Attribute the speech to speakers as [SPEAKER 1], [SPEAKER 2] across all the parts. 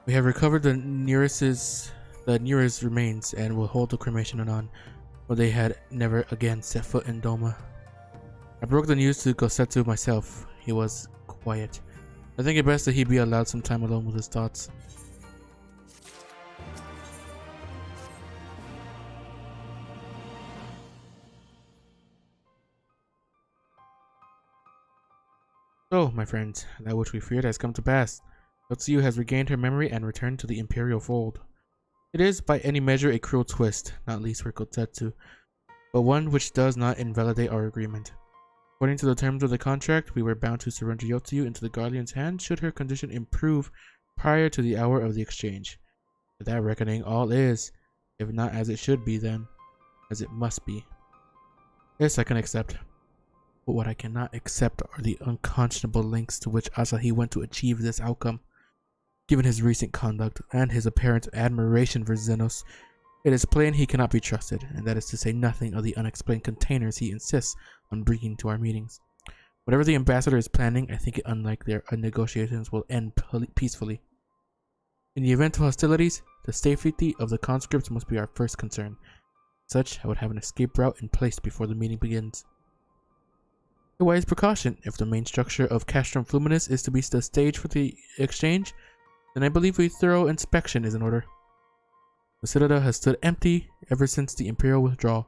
[SPEAKER 1] We have recovered the nearest remains and will hold the cremation anon, but they had never again set foot in Doma. I broke the news to Gosetsu myself. He was quiet. I think it best that he be allowed some time alone with his thoughts. So, my friends, that which we feared has come to pass. Yotsuyu has regained her memory and returned to the Imperial fold. It is, by any measure, a cruel twist, not least for Kotetsu, but one which does not invalidate our agreement. According to the terms of the contract, we were bound to surrender Yotsuyu into the Guardian's hands should her condition improve prior to the hour of the exchange. With that reckoning, all is, if not as it should be, then as it must be. This I can accept. But what I cannot accept are the unconscionable lengths to which Asahi went to achieve this outcome. Given his recent conduct and his apparent admiration for Zenos, it is plain he cannot be trusted, and that is to say nothing of the unexplained containers he insists on bringing to our meetings. Whatever the ambassador is planning, I think it unlikely their negotiations will end peacefully. In the event of hostilities, the safety of the conscripts must be our first concern. Such, I would have an escape route in place before the meeting begins. A wise precaution. If the main structure of Castrum Fluminus is to be the stage for the exchange, then I believe a thorough inspection is in order. The citadel has stood empty ever since the Imperial withdrawal.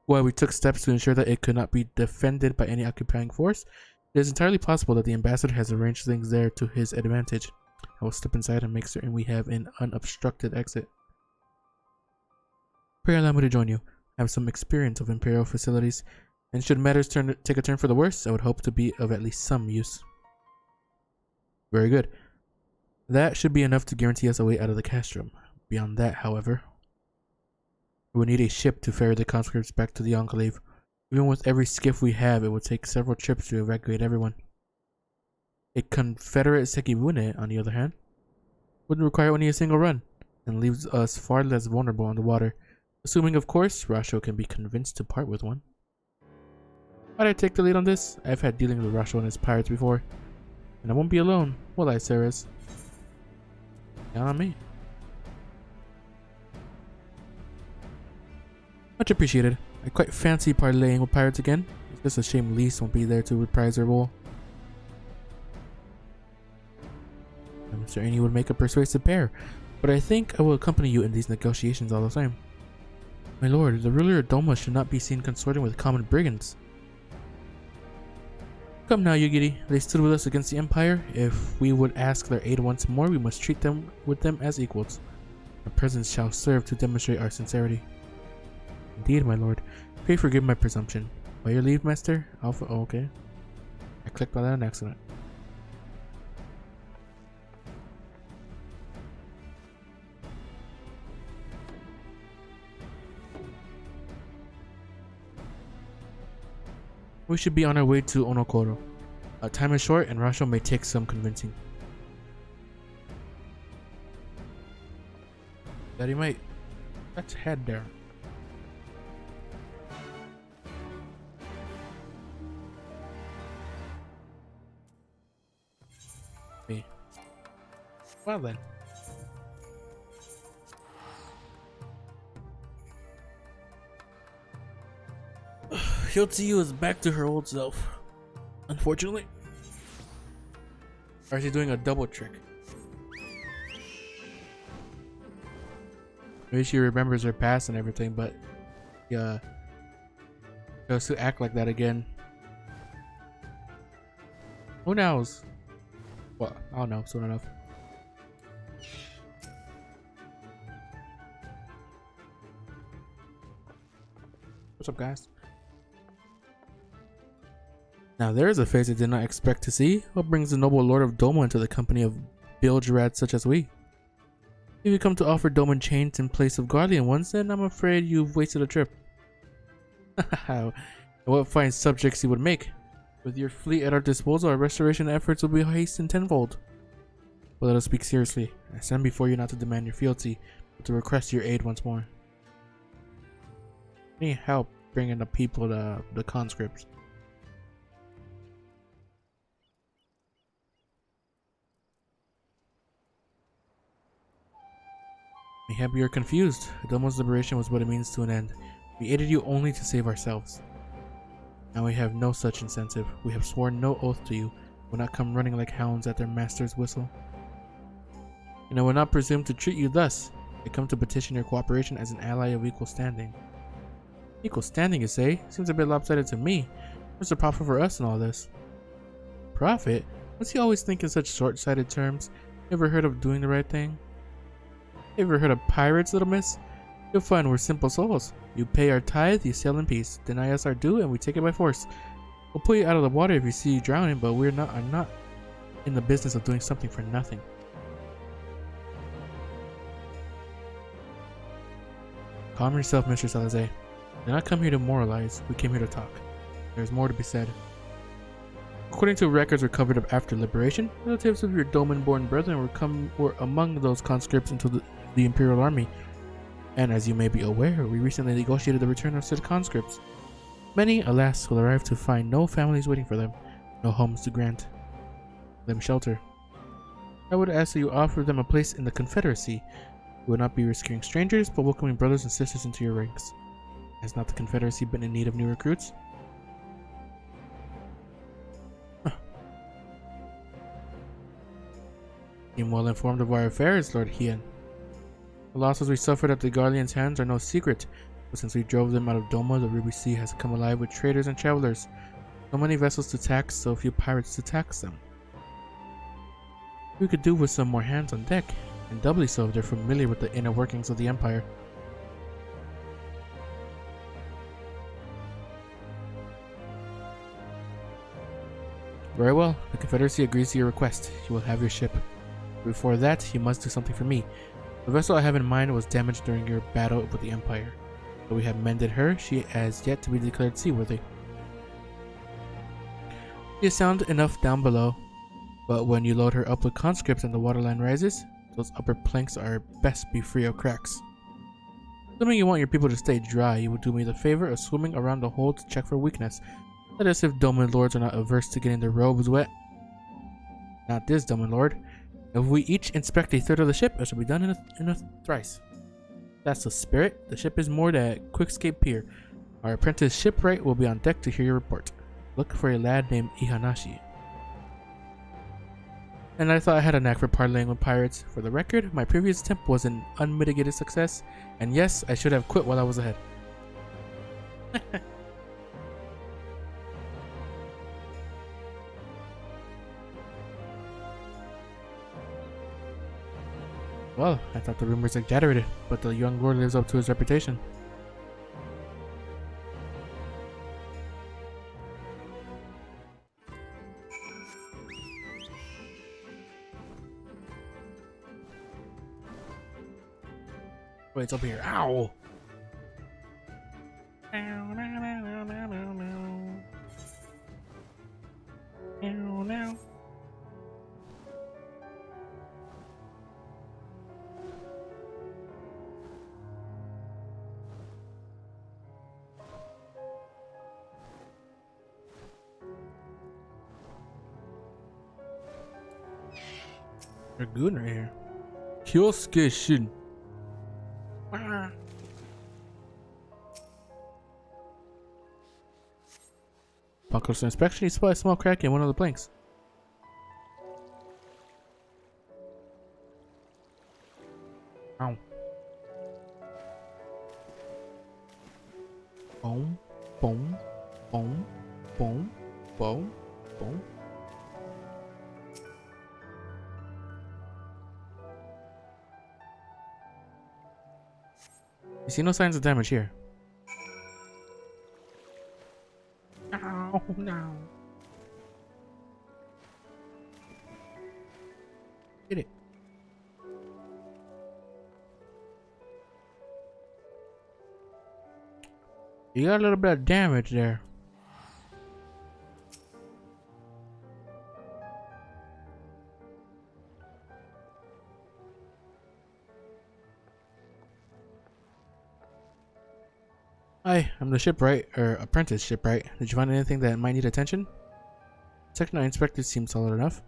[SPEAKER 1] While we took steps to ensure that it could not be defended by any occupying force, it is entirely possible that the ambassador has arranged things there to his advantage. I will step inside and make certain we have an unobstructed exit. Pray allow me to join you. I have some experience of Imperial facilities, and should matters take a turn for the worse, I would hope to be of at least some use. Very good. That should be enough to guarantee us a way out of the castrum. Beyond that, however, we will need a ship to ferry the conscripts back to the Enclave. Even with every skiff we have, it would take several trips to evacuate everyone. A Confederate Sekibune, on the other hand, wouldn't require only a single run, and leaves us far less vulnerable on the water, assuming, of course, Rasho can be convinced to part with one. Why'd I take the lead on this? I've had dealings with Rasho and his pirates before, and I won't be alone, will I, Ceres? Count on me. Much appreciated. I quite fancy parlaying with pirates again. It's just a shame Lise won't be there to reprise her role. I'm certain he would make a persuasive pair, but I think I will accompany you in these negotiations all the same. My lord, the ruler of Doma should not be seen consorting with common brigands. Come now, Yugiri. They stood with us against the Empire. If we would ask their aid once more, we must treat them as equals. Our presence shall serve to demonstrate our sincerity. Indeed, my lord. Pray forgive my presumption. By your leave, master. Alpha. Oh, okay. I clicked on that on accident. We should be on our way to Onokoro. Time is short, and Rasho may take some convincing. That he might. Let's head there. Okay. Well then. Yotsuyu is back to her old self, unfortunately. Or is she doing a double trick? Maybe she remembers her past and everything, but yeah, she has to act like that again. Who knows? Well, I don't know soon enough. What's up, guys? Now there is a face I did not expect to see. What brings the noble lord of Doma into the company of bilgerats such as we? If you come to offer Doman chains in place of guardian ones, then I'm afraid you've wasted a trip. What fine subjects you would make. With your fleet at our disposal, our restoration efforts will be hastened tenfold. But let us speak seriously. I stand before you not to demand your fealty, but to request your aid once more. I need help bringing the people to the conscripts. Mayhap you're confused. Adomo's liberation was but a means to an end. We aided you only to save ourselves. Now we have no such incentive. We have sworn no oath to you. We will not come running like hounds at their master's whistle. And I will not presume to treat you thus. I come to petition your cooperation as an ally of equal standing. Equal standing, you say? Seems a bit lopsided to me. What's the profit for us in all this? Profit? What's he always think in such short-sighted terms? Ever heard of doing the right thing? Ever heard of pirates, little miss? You'll find we're simple souls. You pay our tithe, you sail in peace. Deny us our due, and we take it by force. We'll pull you out of the water if you see you drowning, but are not in the business of doing something for nothing. Calm yourself, Mr. Salazar. We did not come here to moralize. We came here to talk. There's more to be said. According to records recovered after liberation, relatives of your Doman-born brethren were among those conscripts into the Imperial Army. And as you may be aware, we recently negotiated the return of said conscripts. Many, alas, will arrive to find no families waiting for them, no homes to grant them shelter. I would ask that you offer them a place in the Confederacy. You will not be rescuing strangers, but welcoming brothers and sisters into your ranks. Has not the Confederacy been in need of new recruits? You are well informed of our affairs, Lord Hien. The losses we suffered at the Guardian's hands are no secret, but since we drove them out of Doma, the Ruby Sea has come alive with traders and travelers. So many vessels to tax, so few pirates to tax them. We could do with some more hands on deck, and doubly so if they're familiar with the inner workings of the Empire. Very well, the Confederacy agrees to your request. You will have your ship. Before that, you must do something for me. The vessel I have in mind was damaged during your battle with the Empire. Though we have mended her, she has yet to be declared seaworthy. She is sound enough down below, but when you load her up with conscripts and the waterline rises, those upper planks are best be free of cracks. Assuming you want your people to stay dry, you will do me the favor of swimming around the hold to check for weakness. That is, if Doman lords are not averse to getting their robes wet. Not this Doman lord. If we each inspect a third of the ship, it shall be done in a thrice. That's the spirit. The ship is moored at Quickscape Pier. Our apprentice shipwright will be on deck to hear your report. Look for a lad named Ihanashi. And I thought I had a knack for parleying with pirates. For the record, my previous attempt was an unmitigated success, and yes, I should have quit while I was ahead. Well, I thought the rumors exaggerated, but the young lord lives up to his reputation. Wait, it's up here. Ow! Dragoon right here. Kyosuke Shin. Upon closer inspection, he spotted a small crack in one of the planks. Ow. Boom, boom, boom, boom, boom, boom. You see no signs of damage here. Oh no. Get it. You got a little bit of damage there. Hi, I'm the shipwright, or apprentice shipwright. Did you find anything that might need attention? Section I inspected seems solid enough.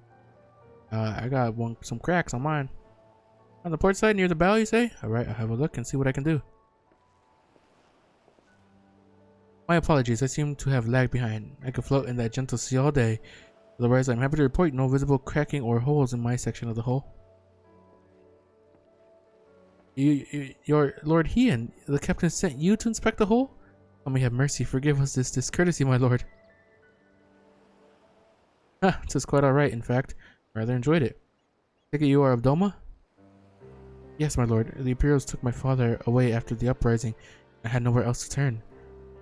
[SPEAKER 1] I got some cracks on mine. On the port side near the bow, you say? Alright, I'll have a look and see what I can do. My apologies, I seem to have lagged behind. I could float in that gentle sea all day. Otherwise, I'm happy to report no visible cracking or holes in my section of the hull. Your Lord Hean, the captain sent you to inspect the hull? Oh, may have mercy, forgive us this discourtesy, my lord. Ah, it was quite alright, in fact. Rather enjoyed it. Take it you are of Doma? Yes, my lord. The Imperials took my father away after the uprising. I had nowhere else to turn.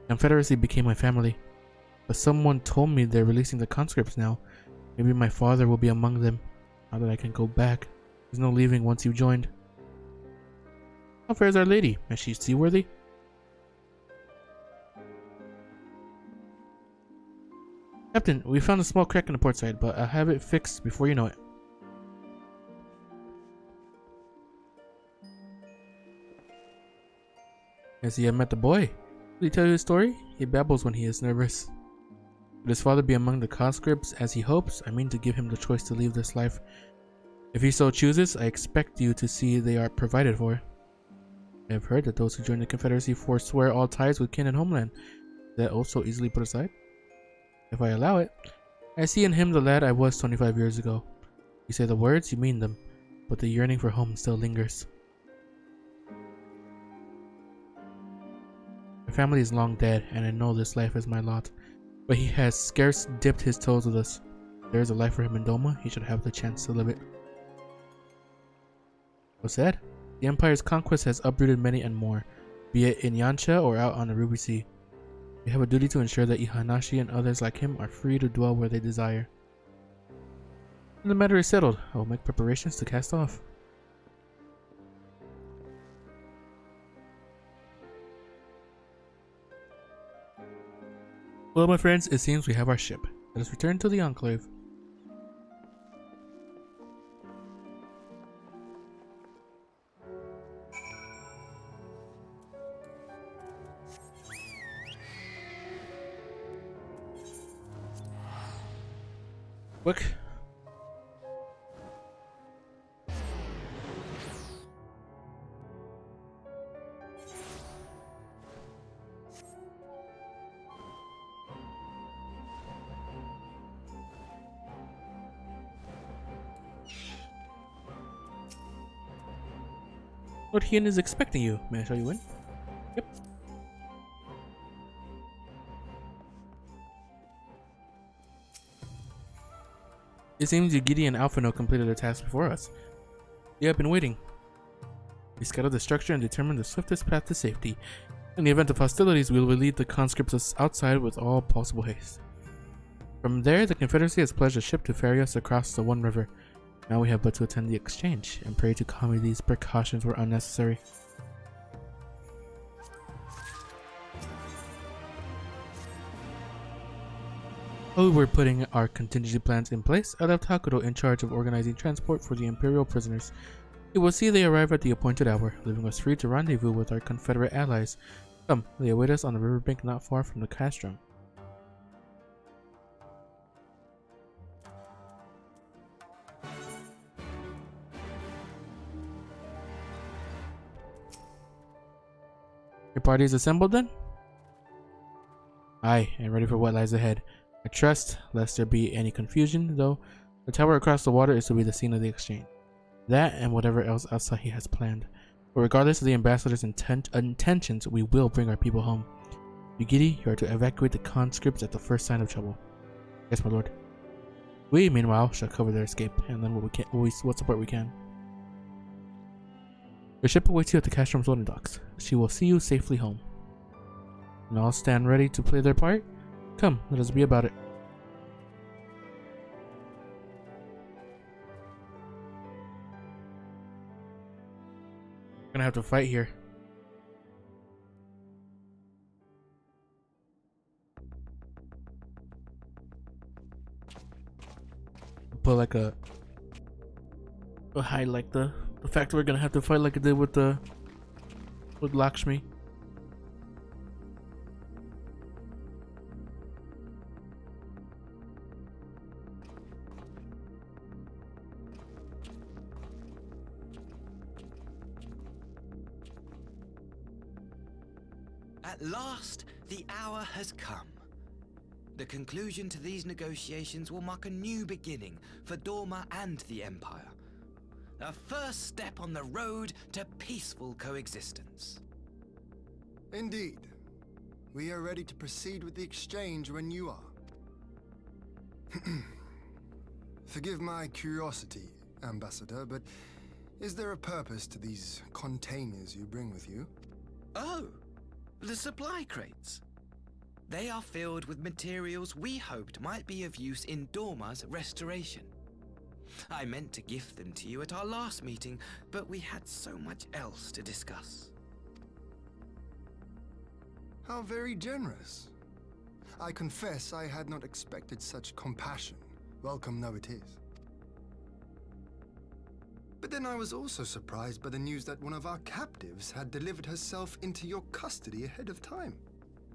[SPEAKER 1] The Confederacy became my family. But someone told me they're releasing the conscripts now. Maybe my father will be among them. Now that I can go back. There's no leaving once you've joined. How fares Our Lady? Is she seaworthy? Captain, we found a small crack in the port side, but I'll have it fixed before you know it. Has he met the boy? Did he tell you his story? He babbles when he is nervous. Would his father be among the conscripts as he hopes? I mean to give him the choice to leave this life. If he so chooses, I expect you to see they are provided for. I have heard that those who join the Confederacy forswear all ties with kin and homeland. Is that also easily put aside? If I allow it, I see in him the lad I was 25 years ago. You say the words, you mean them, but the yearning for home still lingers. My family is long dead, and I know this life is my lot, but he has scarce dipped his toes with us. If there is a life for him in Doma, he should have the chance to live it. What's said? The Empire's conquest has uprooted many and more, be it in Yancha or out on the Ruby Sea. We have a duty to ensure that Ihanashi and others like him are free to dwell where they desire. And the matter is settled. I will make preparations to cast off. Well, my friends, it seems we have our ship. Let us return to the Enclave. Quick. Lord Hien is expecting you. May I show you in? Yep. It seems Yugiti and Alphino completed their task before us. They have been waiting. We scouted the structure and determined the swiftest path to safety. In the event of hostilities, we will lead the conscripts outside with all possible haste. From there, the Confederacy has pledged a ship to ferry us across the One River. Now we have but to attend the exchange, and pray to Kami these precautions were unnecessary. While we were putting our contingency plans in place, I left Hakuto in charge of organizing transport for the Imperial prisoners. We will see they arrive at the appointed hour, leaving us free to rendezvous with our Confederate allies. Come, they await us on the riverbank not far from the castrum. Your party is assembled then? Aye, and ready for what lies ahead. I trust, lest there be any confusion, though, the tower across the water is to be the scene of the exchange. That and whatever else Asahi has planned. But regardless of the ambassador's intentions, we will bring our people home. Yugiti, you are to evacuate the conscripts at the first sign of trouble. Yes, my lord. We, meanwhile, shall cover their escape and lend what support we can. Your ship awaits you at the castrum's loading docks. She will see you safely home. And all stand ready to play their part? Come, let us be about it. We're gonna have to fight here. Put like a highlight the fact that we're gonna have to fight like it did with Lakshmi.
[SPEAKER 2] At last, the hour has come. The conclusion to these negotiations will mark a new beginning for Dorma and the Empire. A first step on the road to peaceful coexistence.
[SPEAKER 3] Indeed. We are ready to proceed with the exchange when you are. Forgive my curiosity, Ambassador, but is there a purpose to these containers you bring with you?
[SPEAKER 2] Oh, the supply crates. They are filled with materials we hoped might be of use in Dorma's restoration. I meant to gift them to you at our last meeting, but we had so much else to discuss.
[SPEAKER 3] How very generous. I confess I had not expected such compassion, welcome though it is. But then I was also surprised by the news that one of our captives had delivered herself into your custody ahead of time.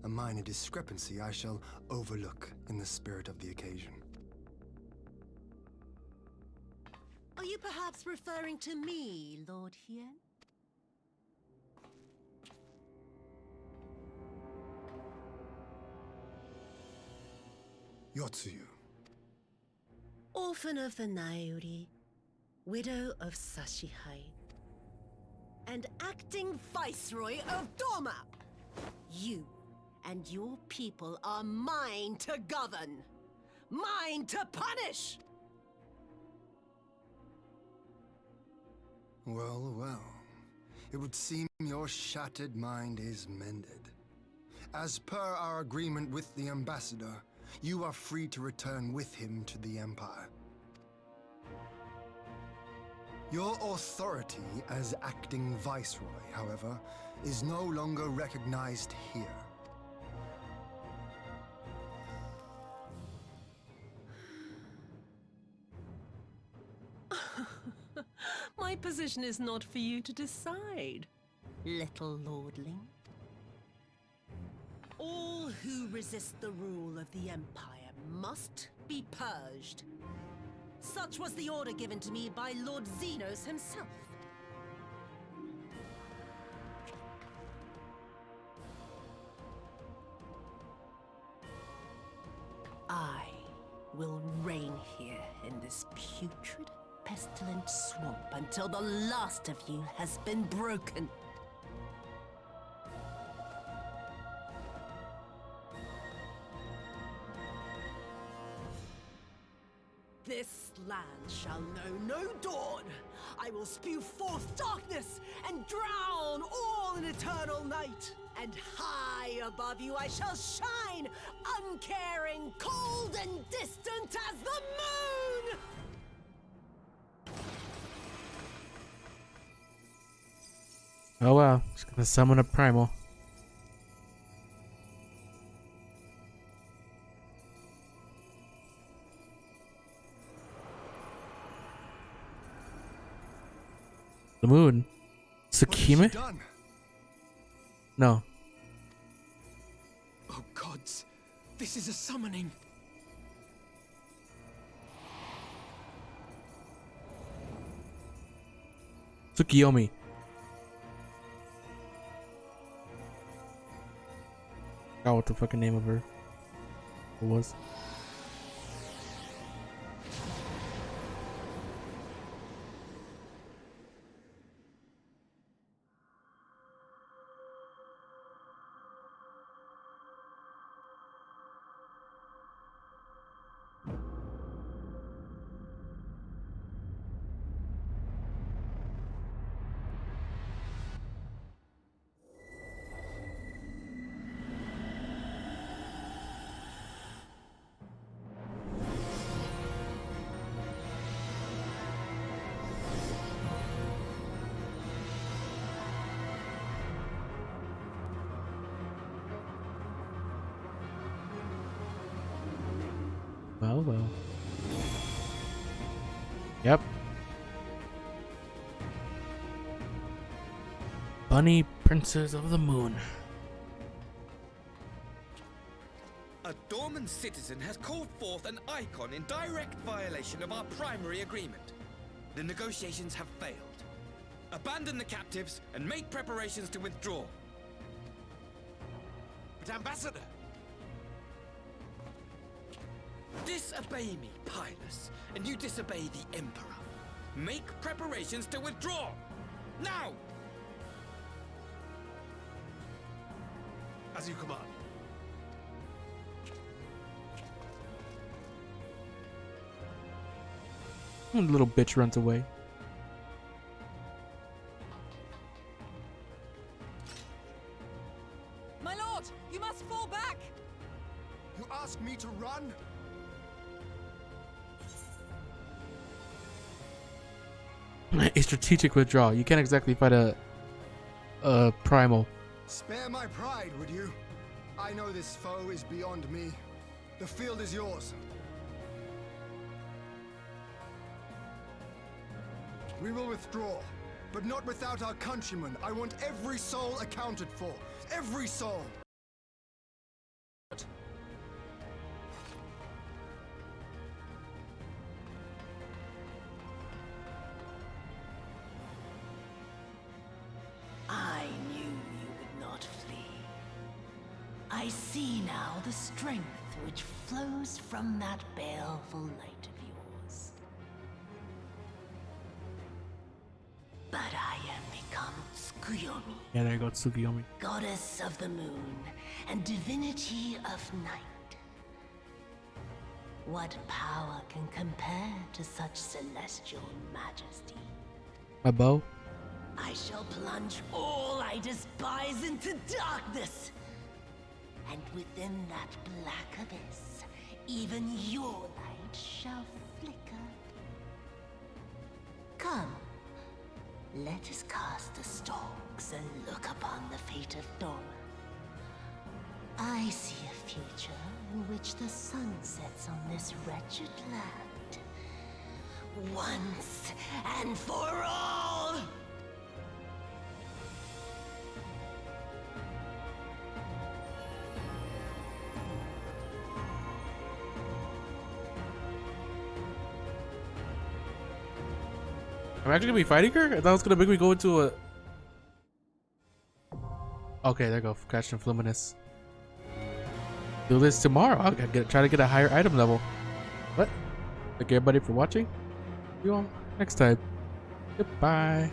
[SPEAKER 3] A minor discrepancy I shall overlook in the spirit of the occasion.
[SPEAKER 4] Are you perhaps referring to me, Lord Hien?
[SPEAKER 3] Yotsuyu.
[SPEAKER 4] Orphan of the Nairi, widow of Sashihai, and acting Viceroy of Dorma. You and your people are mine to govern, mine to punish!
[SPEAKER 3] Well, well. It would seem your shattered mind is mended. As per our agreement with the Ambassador, you are free to return with him to the Empire. Your authority as acting Viceroy, however, is no longer recognized here.
[SPEAKER 4] My position is not for you to decide, little lordling. All who resist the rule of the Empire must be purged. Such was the order given to me by Lord Xenos himself. I will reign here in this putrid, pestilent swamp until the last of you has been broken. This land shall know no dawn. I will spew forth darkness and drown all in eternal night. And high above you I shall shine, uncaring, cold and distant as the moon!
[SPEAKER 1] Oh wow, just gonna summon a primal. The moon. Tsukime? No.
[SPEAKER 2] Oh gods, this is a summoning.
[SPEAKER 1] Tsukiyomi. Forgot what the fucking name of her was. Well, well. Yep. Bunny Princess of the Moon.
[SPEAKER 2] A Dorman citizen has called forth an icon in direct violation of our primary agreement. The negotiations have failed. Abandon the captives and make preparations to withdraw.
[SPEAKER 5] But Ambassador!
[SPEAKER 2] Disobey me, Pilus, and you disobey the Emperor. Make preparations to withdraw! Now!
[SPEAKER 5] As you command.
[SPEAKER 1] The little bitch runs away.
[SPEAKER 4] My lord, you must fall back!
[SPEAKER 3] You ask me to run?
[SPEAKER 1] A strategic withdrawal. You can't exactly fight a primal.
[SPEAKER 3] Spare my pride, would you? I know this foe is beyond me. The field is yours. We will withdraw, but not without our countrymen. I want every soul accounted for. Every soul!
[SPEAKER 4] I knew you would not flee. I see now the strength which flows from that baleful light of yours. But I am become Tsukuyomi,
[SPEAKER 1] Yeah, there you go, Tsukuyomi.
[SPEAKER 4] goddess of the moon and divinity of night. What power can compare to such celestial majesty?
[SPEAKER 1] My bow.
[SPEAKER 4] I shall plunge all I despise into darkness. And within that black abyss, even your light shall flicker. Come, let us cast the stalks and look upon the fate of Dora. I see a future in which the sun sets on this wretched land. Once and for all!
[SPEAKER 1] I'm actually gonna be fighting her? I thought it was gonna make me go into a... Okay, there you go. Catch and Fluminous. Do this tomorrow. I'll try to get a higher item level. What? Thank you everybody for watching. See you all next time. Goodbye.